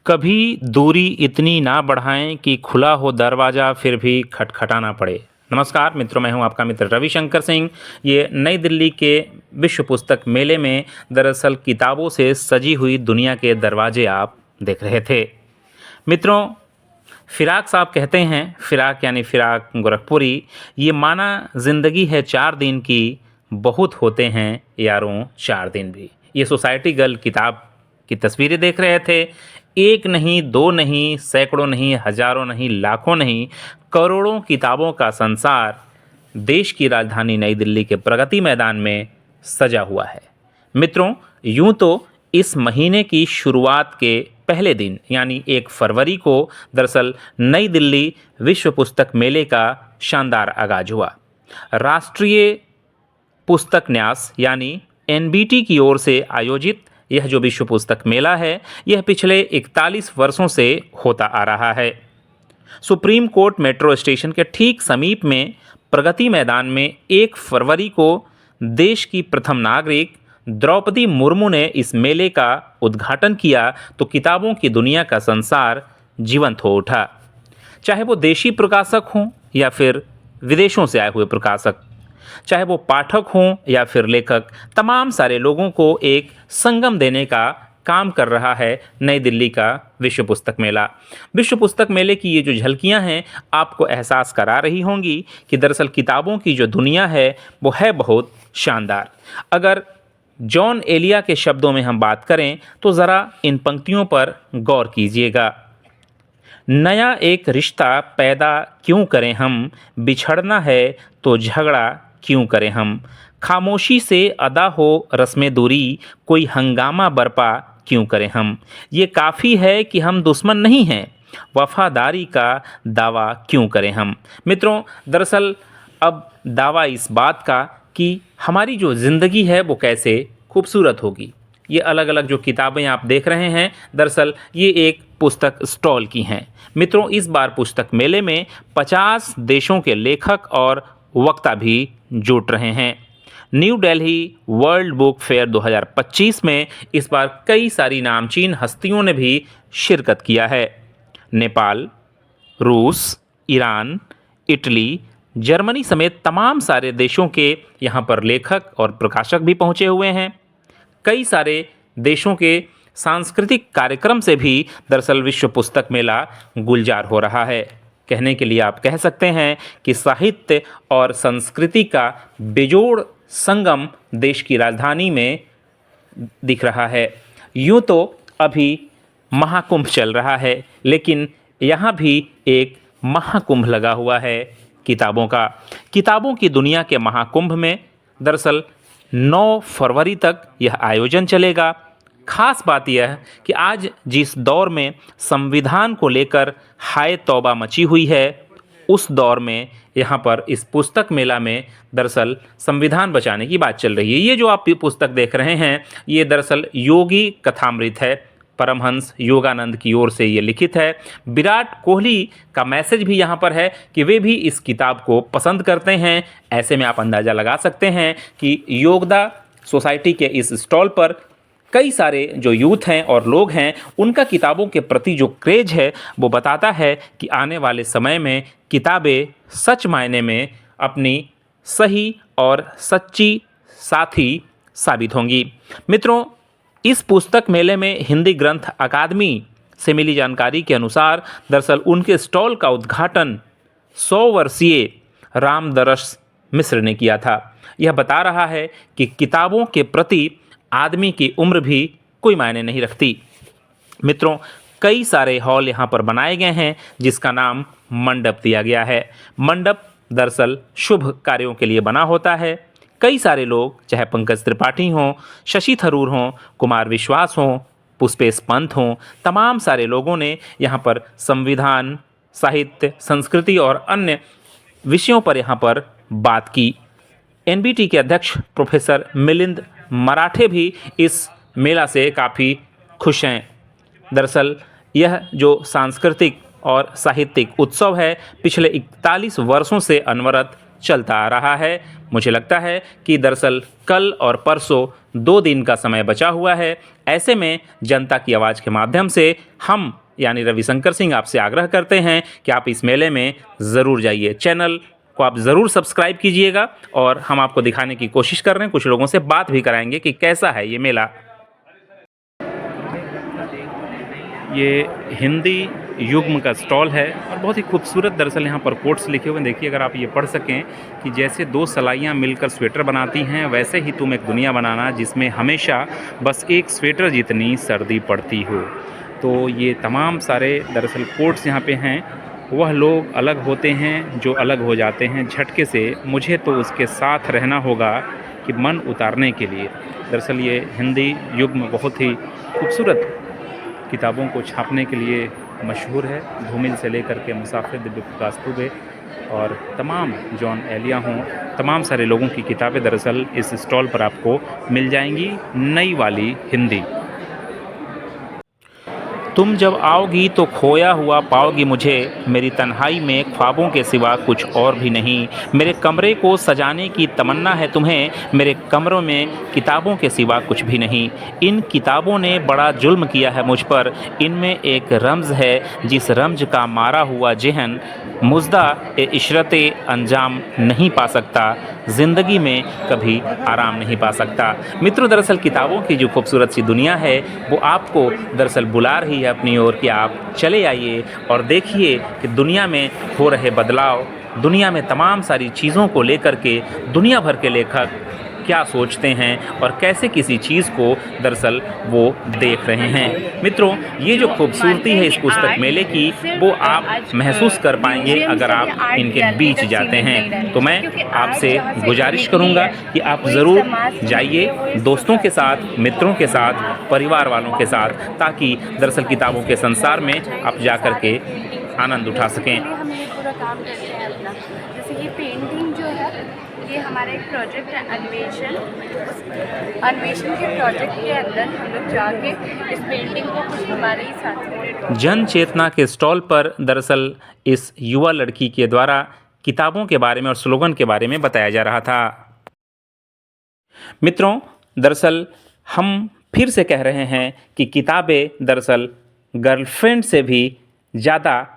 कभी दूरी इतनी ना बढ़ाएं कि खुला हो दरवाज़ा फिर भी खटखटाना पड़े। नमस्कार मित्रों, मैं हूं आपका मित्र रविशंकर सिंह। ये नई दिल्ली के विश्व पुस्तक मेले में दरअसल किताबों से सजी हुई दुनिया के दरवाजे आप देख रहे थे। मित्रों, फिराक साहब कहते हैं, फिराक यानी फिराक गोरखपुरी, ये माना ज़िंदगी है 4 दिन की, बहुत होते हैं यारों 4 दिन भी। ये सोसाइटी गर्ल किताब की तस्वीरें देख रहे थे। एक नहीं, दो नहीं, सैकड़ों नहीं, हजारों नहीं, लाखों नहीं, करोड़ों किताबों का संसार देश की राजधानी नई दिल्ली के प्रगति मैदान में सजा हुआ है। मित्रों, यूं तो इस महीने की शुरुआत के पहले दिन यानी 1 फरवरी को दरअसल नई दिल्ली विश्व पुस्तक मेले का शानदार आगाज हुआ। राष्ट्रीय पुस्तक न्यास यानी एनबीटी की ओर से आयोजित यह जो विश्व पुस्तक मेला है, यह पिछले 41 वर्षों से होता आ रहा है। सुप्रीम कोर्ट मेट्रो स्टेशन के ठीक समीप में प्रगति मैदान में 1 फरवरी को देश की प्रथम नागरिक द्रौपदी मुर्मू ने इस मेले का उद्घाटन किया तो किताबों की दुनिया का संसार जीवंत हो उठा। चाहे वो देशी प्रकाशक हों या फिर विदेशों से आए हुए प्रकाशक, चाहे वो पाठक हों या फिर लेखक, तमाम सारे लोगों को एक संगम देने का काम कर रहा है नई दिल्ली का विश्व पुस्तक मेला। विश्व पुस्तक मेले की ये जो झलकियां हैं, आपको एहसास करा रही होंगी कि दरअसल किताबों की जो दुनिया है वो है बहुत शानदार। अगर जॉन एलिया के शब्दों में हम बात करें तो ज़रा इन पंक्तियों पर गौर कीजिएगा। नया एक रिश्ता पैदा क्यों करें हम, बिछड़ना है तो झगड़ा क्यों करें हम, खामोशी से अदा हो रस्में दूरी, कोई हंगामा बरपा क्यों करें हम, ये काफ़ी है कि हम दुश्मन नहीं हैं, वफादारी का दावा क्यों करें हम। मित्रों, दरअसल अब दावा इस बात का कि हमारी जो ज़िंदगी है वो कैसे खूबसूरत होगी। ये अलग अलग जो किताबें आप देख रहे हैं, दरअसल ये एक पुस्तक स्टॉल की हैं। मित्रों, इस बार पुस्तक मेले में 50 देशों के लेखक और वक्ता भी जुट रहे हैं। New Delhi world book fair 2025 में इस बार कई सारी नामचीन हस्तियों ने भी शिरकत किया है। नेपाल, रूस, ईरान, इटली, जर्मनी समेत तमाम सारे देशों के यहाँ पर लेखक और प्रकाशक भी पहुँचे हुए हैं। कई सारे देशों के सांस्कृतिक कार्यक्रम से भी दरअसल विश्व पुस्तक मेला गुलजार हो रहा है। कहने के लिए आप कह सकते हैं कि साहित्य और संस्कृति का बेजोड़ संगम देश की राजधानी में दिख रहा है। यूँ तो अभी महाकुंभ चल रहा है, लेकिन यहाँ भी एक महाकुंभ लगा हुआ है किताबों का। किताबों की दुनिया के महाकुंभ में दरअसल 9 फरवरी तक यह आयोजन चलेगा। खास बात यह है कि आज जिस दौर में संविधान को लेकर हाय तौबा मची हुई है, उस दौर में यहाँ पर इस पुस्तक मेला में दरअसल संविधान बचाने की बात चल रही है। ये जो आप पुस्तक देख रहे हैं, ये दरअसल योगी कथामृत है। परमहंस योगानंद की ओर से ये लिखित है। विराट कोहली का मैसेज भी यहाँ पर है कि वे भी इस किताब को पसंद करते हैं। ऐसे में आप अंदाज़ा लगा सकते हैं कि योगदा सोसाइटी के इस स्टॉल पर कई सारे जो यूथ हैं और लोग हैं, उनका किताबों के प्रति जो क्रेज है वो बताता है कि आने वाले समय में किताबें सच मायने में अपनी सही और सच्ची साथी साबित होंगी। मित्रों, इस पुस्तक मेले में हिंदी ग्रंथ अकादमी से मिली जानकारी के अनुसार दरअसल उनके स्टॉल का उद्घाटन 100 वर्षीय रामदरस मिश्र ने किया था। यह बता रहा है कि किताबों के प्रति आदमी की उम्र भी कोई मायने नहीं रखती। मित्रों, कई सारे हॉल यहाँ पर बनाए गए हैं जिसका नाम मंडप दिया गया है। मंडप दरअसल शुभ कार्यों के लिए बना होता है। कई सारे लोग, चाहे पंकज त्रिपाठी हों, शशि थरूर हों, कुमार विश्वास हों, पुष्पेश पंत हों, तमाम सारे लोगों ने यहाँ पर संविधान, साहित्य, संस्कृति और अन्य विषयों पर यहाँ पर बात की। एनबीटी के अध्यक्ष प्रोफेसर मिलिंद मराठे भी इस मेला से काफ़ी खुश हैं। दरअसल यह जो सांस्कृतिक और साहित्यिक उत्सव है, पिछले 41 वर्षों से अनवरत चलता आ रहा है। मुझे लगता है कि दरअसल कल और परसों 2 दिन का समय बचा हुआ है। ऐसे में जनता की आवाज़ के माध्यम से हम यानी रविशंकर सिंह आपसे आग्रह करते हैं कि आप इस मेले में ज़रूर जाइए। चैनल को आप ज़रूर सब्सक्राइब कीजिएगा और हम आपको दिखाने की कोशिश कर रहे हैं, कुछ लोगों से बात भी कराएंगे कि कैसा है ये मेला। ये हिंदी युग्म का स्टॉल है और बहुत ही खूबसूरत दरअसल यहाँ पर कोट्स लिखे हुए हैं। देखिए, अगर आप ये पढ़ सकें कि जैसे 2 सलाइयाँ मिलकर स्वेटर बनाती हैं, वैसे ही तुम एक दुनिया बनाना जिसमें हमेशा बस एक स्वेटर जितनी सर्दी पड़ती हो। तो ये तमाम सारे दरअसल कोट्स यहाँ पे हैं। वह लोग अलग होते हैं जो अलग हो जाते हैं झटके से, मुझे तो उसके साथ रहना होगा कि मन उतारने के लिए। दरअसल ये हिंदी युग्म बहुत ही खूबसूरत किताबों को छापने के लिए मशहूर है। धूमिल से लेकर के मुसाफिर, दिव्य प्रकाश दुबे और तमाम जॉन एलिया हों, तमाम सारे लोगों की किताबें दरअसल इस स्टॉल पर आपको मिल जाएंगी। नई वाली हिंदी। तुम जब आओगी तो खोया हुआ पाओगी मुझे, मेरी तन्हाई में ख्वाबों के सिवा कुछ और भी नहीं। मेरे कमरे को सजाने की तमन्ना है तुम्हें, मेरे कमरों में किताबों के सिवा कुछ भी नहीं। इन किताबों ने बड़ा जुल्म किया है मुझ पर, इनमें एक रमज़ है जिस रमज़ का मारा हुआ जहन मुज़दा ए इशरते अंजाम नहीं पा सकता, ज़िंदगी में कभी आराम नहीं पा सकता। मित्रों, दरअसल किताबों की जो खूबसूरत सी दुनिया है वो आपको दरअसल बुला रही है अपनी ओर कि आप चले आइए और देखिए कि दुनिया में हो रहे बदलाव, दुनिया में तमाम सारी चीज़ों को लेकर के दुनिया भर के लेखक क्या सोचते हैं और कैसे किसी चीज़ को दरअसल वो देख रहे हैं। मित्रों, ये जो खूबसूरती है इस पुस्तक मेले की वो आप महसूस कर पाएंगे अगर आप इनके बीच जाते हैं। तो मैं आपसे गुजारिश करूंगा कि आप ज़रूर जाइए दोस्तों के साथ, मित्रों के साथ, परिवार वालों के साथ, ताकि दरअसल किताबों के संसार में आप जा कर के आनंद उठा सकें। हम ये पूरा काम करते हैं अपना, जैसे ये पेंटिंग जो है ये हमारा एक प्रोजेक्ट है अन्वेषण। उस अन्वेषण के प्रोजेक्ट के अंदर हम लोग जाके इस पेंटिंग को कुछ हमारे ही साथियों जन चेतना के स्टॉल पर दरअसल इस युवा लड़की के द्वारा किताबों के बारे में और स्लोगन के बारे में बताया जा रहा था। मित्रों, दरअसल हम फिर से कह रहे हैं कि किताबें दरअसल गर्लफ्रेंड से भी ज़्यादा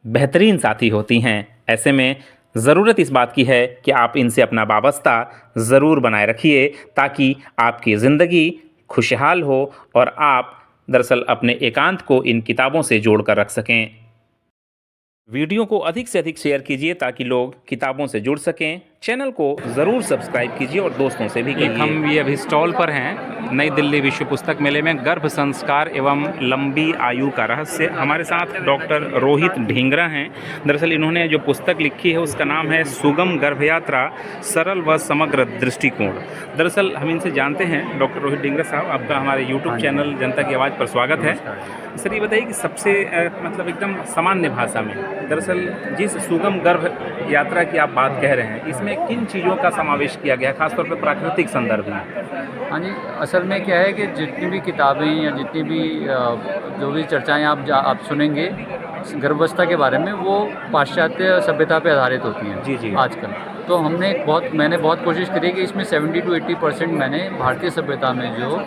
बेहतरीन साथी होती हैं। ऐसे में ज़रूरत इस बात की है कि आप इनसे अपना वाबस्ता ज़रूर बनाए रखिए ताकि आपकी ज़िंदगी खुशहाल हो और आप दरअसल अपने एकांत को इन किताबों से जोड़ कर रख सकें। वीडियो को अधिक से अधिक शेयर कीजिए ताकि लोग किताबों से जुड़ सकें। चैनल को ज़रूर सब्सक्राइब कीजिए और दोस्तों से भी कहिए। हम ये अभी स्टॉल पर हैं नई दिल्ली विश्व पुस्तक मेले में, गर्भ संस्कार एवं लंबी आयु का रहस्य। हमारे साथ डॉक्टर रोहित ढींगरा हैं। दरअसल इन्होंने जो पुस्तक लिखी है उसका नाम है सुगम गर्भ यात्रा, सरल व समग्र दृष्टिकोण। दरअसल हम इनसे जानते हैं। डॉक्टर रोहित ढींगरा साहब, आपका हमारे यूट्यूब चैनल जनता की आवाज़ पर स्वागत है। सर, ये बताइए कि सबसे मतलब एकदम सामान्य भाषा में दरअसल जिस सुगम गर्भ यात्रा की आप बात कह रहे हैं, इसमें किन चीज़ों का समावेश किया गया, खासतौर पर प्राकृतिक संदर्भ में? हाँ जी, असल में क्या है कि जितनी भी किताबें या जितनी भी जो भी चर्चाएं आप सुनेंगे गर्भावस्था के बारे में, वो पाश्चात्य सभ्यता पे आधारित होती हैं जी जी आजकल। तो मैंने बहुत कोशिश करी कि इसमें 70 to 80% मैंने भारतीय सभ्यता में जो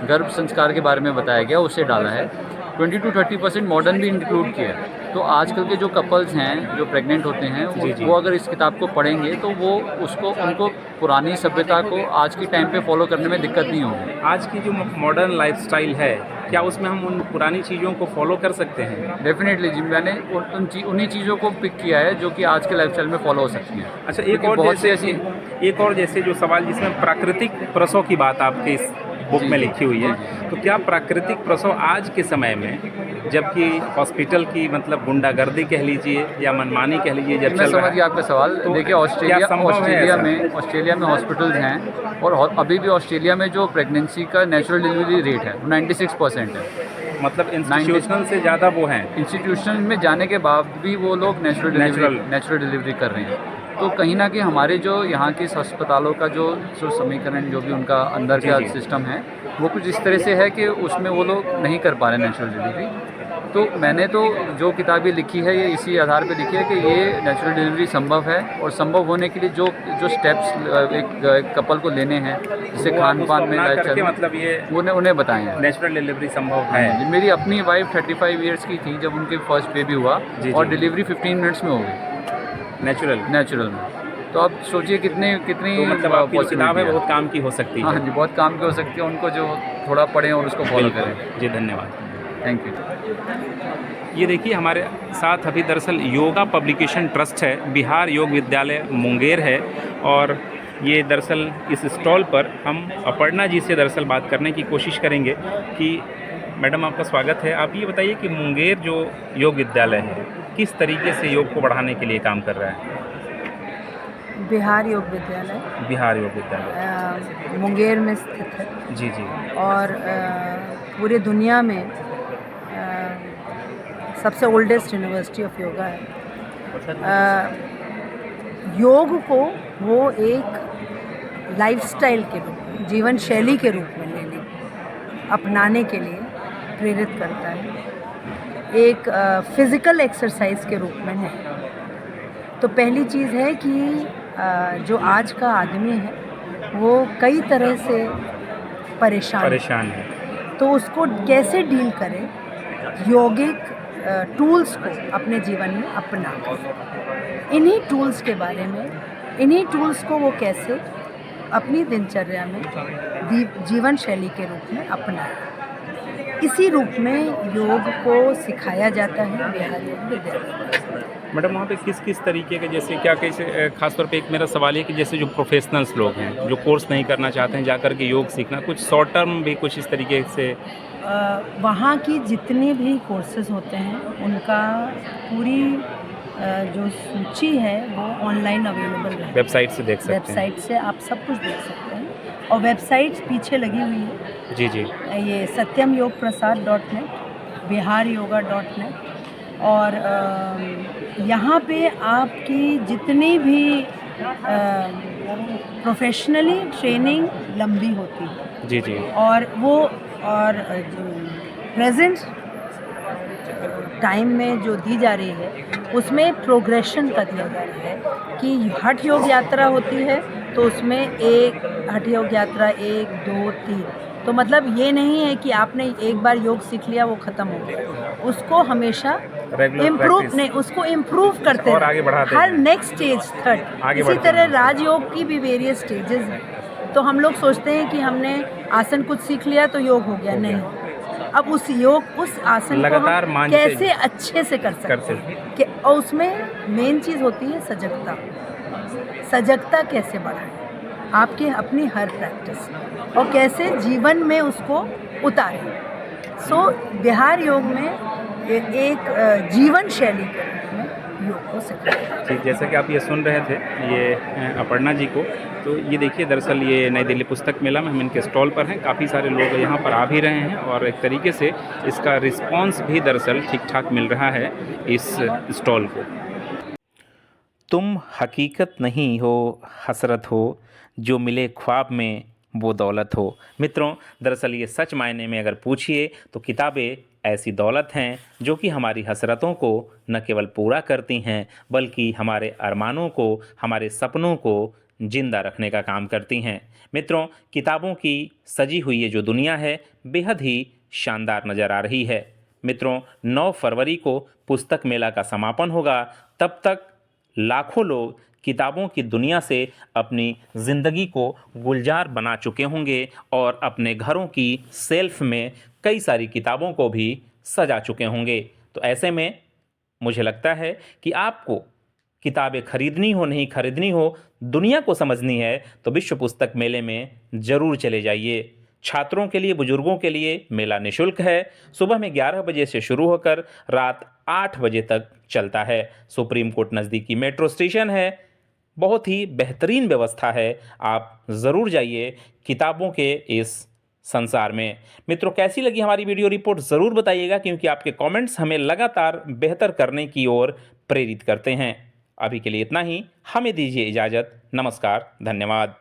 गर्भ संस्कार के बारे में बताया गया उसे डाला है। 20 to 30% मॉडर्न भी इंक्लूड किया है। तो आजकल के जो कपल्स हैं जो प्रेग्नेंट होते हैं वो अगर इस किताब को पढ़ेंगे तो वो उनको पुरानी सभ्यता को आज के टाइम पे फॉलो करने में दिक्कत नहीं होगी। आज की जो मॉडर्न लाइफस्टाइल है, क्या उसमें हम उन पुरानी चीज़ों को फॉलो कर सकते हैं? डेफिनेटली जी, मैंने उन्हीं चीज़ों को पिक किया है जो कि आज के लाइफस्टाइल में फॉलो हो सकती हैं। अच्छा, एक और जैसे जो सवाल जिसमें प्राकृतिक प्रसव की बात आपके इस बुक में लिखी हुई है, तो क्या प्राकृतिक प्रसव आज के समय में, जबकि हॉस्पिटल की मतलब गुंडागर्दी कह लीजिए या मनमानी कह लीजिए जब चल रहा है, आपका सवाल तो देखिए ऑस्ट्रेलिया में हॉस्पिटल्स हैं और अभी भी ऑस्ट्रेलिया में जो प्रेगनेंसी का नेचुरल डिलीवरी रेट है 96% है। मतलब इंस्टीट्यूशनल से ज़्यादा वो हैं। इंस्टीट्यूशन में जाने के बाद भी वो लोग नेचुरल डिलीवरी कर रहे हैं। तो कहीं ना कहीं हमारे जो यहाँ के अस्पतालों का जो जो समीकरण जो भी उनका अंदर जी, का जी। सिस्टम है वो कुछ इस तरह से है कि उसमें वो लोग नहीं कर पा रहे नेचुरल डिलीवरी। तो मैंने तो जो किताबें लिखी है ये इसी आधार पे लिखी है कि ये नेचुरल डिलीवरी संभव है, और संभव होने के लिए जो जो स्टेप्स एक कपल को लेने हैं, जैसे वो आप खान उसको पान में अपना करके मतलब ये उन्हें उन्हें बताए हैं। नेचुरल डिलीवरी संभव हाँ है। जी, मेरी अपनी वाइफ 35 इयर्स की थी जब उनके फर्स्ट बेबी हुआ, जी, और जी। डिलीवरी 15 मिनट्स में हो गई नेचुरल। नेचुरल में। तो आप सोचिए कितनी कितनी तो मतलब आपकी जो किताब है possibility बहुत काम की हो सकती हाँ है। जी, बहुत काम की हो सकती है, उनको जो थोड़ा पढ़ें और उसको फॉलो बिल्कुल। करें। जी, धन्यवाद। Thank you. ये देखिए हमारे साथ अभी दरअसल योगा पब्लिकेशन ट्रस्ट है, बिहार योग विद्यालय मुंगेर है, और ये दरअसल इस स्टॉल पर हम अपर्णा जी से दरअसल बात करने की कोशिश करेंगे कि मैडम आपका स्वागत है। आप ये बताइए कि मुंगेर जो योग विद्यालय है, किस तरीके से योग को बढ़ाने के लिए काम कर रहा है? बिहार योग विद्यालय बिहार योग विद्यालय। मुंगेर में स्थित है, जी, जी। और पूरे दुनिया में सबसे ओल्डेस्ट यूनिवर्सिटी ऑफ योगा है। योग को वो एक लाइफस्टाइल के रूप में, जीवन शैली के रूप में लेने, अपनाने के लिए प्रेरित करता है, एक फिज़िकल एक्सरसाइज के रूप में नहीं। तो पहली चीज़ है कि जो आज का आदमी है वो कई तरह से परेशान है, है। तो उसको कैसे डील करें, योगिक टूल्स को अपने जीवन में अपना कर, इन्हीं टूल्स के बारे में, इन्हीं टूल्स को वो कैसे अपनी दिनचर्या में जीवन शैली के रूप में अपनाएं, इसी रूप में योग को सिखाया जाता है बिहार योग विद्यालय में। मैडम वहाँ पे किस किस तरीके के, जैसे क्या कैसे, खासतौर पे एक मेरा सवाल है कि जैसे जो प्रोफेशनल्स लोग हैं जो कोर्स नहीं करना चाहते हैं जाकर के योग सीखना, कुछ शॉर्ट टर्म भी कुछ इस तरीके से वहाँ की जितने भी कोर्सेज होते हैं उनका पूरी जो सूची है वो ऑनलाइन अवेलेबल है, वेबसाइट से देख सकते हैं। वेबसाइट से आप सब कुछ देख सकते हैं, और वेबसाइट पीछे लगी हुई है। जी, जी। ये satyamyogprasad.net, biharyoga.net, और यहाँ पे आपकी जितनी भी प्रोफेशनली ट्रेनिंग लंबी होती है, जी, जी। और वो और प्रेजेंट टाइम में जो दी जा रही है उसमें प्रोग्रेशन का दिया जा रहा है कि हठ योग यात्रा होती है तो उसमें एक हठ योग यात्रा 1, 2, 3, तो मतलब ये नहीं है कि आपने एक बार योग सीख लिया वो ख़त्म हो गया, उसको हमेशा Regular इम्प्रूव practice। नहीं, उसको इम्प्रूव करते और रहें। आगे बढ़ाते हर हैं। Next stage third. आगे इसी बढ़ते तरह हैं। राजयोग की भी वेरियस स्टेजेस हैं, तो हम लोग सोचते हैं कि हमने आसन कुछ सीख लिया तो योग हो गया, नहीं। अब उस आसन को लगातार हम मानते कैसे अच्छे से कर सकते हैं कि, और उसमें मेन चीज़ होती है सजगता। सजगता कैसे बढ़ाएं आपकी अपनी हर प्रैक्टिस, और कैसे जीवन में उसको उतारें। सो बिहार योग में एक जीवन शैली के रूप में योग को सिखाया। ठीक, जैसा कि आप ये सुन रहे थे ये अपर्णा जी को, तो ये देखिए दरअसल ये नई दिल्ली पुस्तक मेला में हम इनके स्टॉल पर हैं, काफ़ी सारे लोग यहाँ पर आ भी रहे हैं, और एक तरीके से इसका रिस्पांस भी दरअसल ठीक ठाक मिल रहा है इस स्टॉल को। तुम हकीकत नहीं हो, हसरत हो, जो मिले ख्वाब में वो दौलत हो। मित्रों, दरअसल ये सच मायने में अगर पूछिए तो किताबें ऐसी दौलत हैं जो कि हमारी हसरतों को न केवल पूरा करती हैं बल्कि हमारे अरमानों को, हमारे सपनों को जिंदा रखने का काम करती हैं। मित्रों, किताबों की सजी हुई ये जो दुनिया है बेहद ही शानदार नज़र आ रही है। मित्रों, 9 फरवरी को पुस्तक मेला का समापन होगा, तब तक लाखों लोग किताबों की दुनिया से अपनी ज़िंदगी को गुलजार बना चुके होंगे और अपने घरों की सेल्फ में कई सारी किताबों को भी सजा चुके होंगे। तो ऐसे में मुझे लगता है कि आपको किताबें खरीदनी हो नहीं खरीदनी हो, दुनिया को समझनी है तो विश्व पुस्तक मेले में ज़रूर चले जाइए। छात्रों के लिए, बुजुर्गों के लिए मेला निःशुल्क है। सुबह में 11 बजे से शुरू होकर रात 8 बजे तक चलता है। सुप्रीम कोर्ट नज़दीकी मेट्रो स्टेशन है, बहुत ही बेहतरीन व्यवस्था है। आप ज़रूर जाइए किताबों के इस संसार में। मित्रों, कैसी लगी हमारी वीडियो रिपोर्ट ज़रूर बताइएगा, क्योंकि आपके कमेंट्स हमें लगातार बेहतर करने की ओर प्रेरित करते हैं। अभी के लिए इतना ही, हमें दीजिए इजाज़त। नमस्कार, धन्यवाद।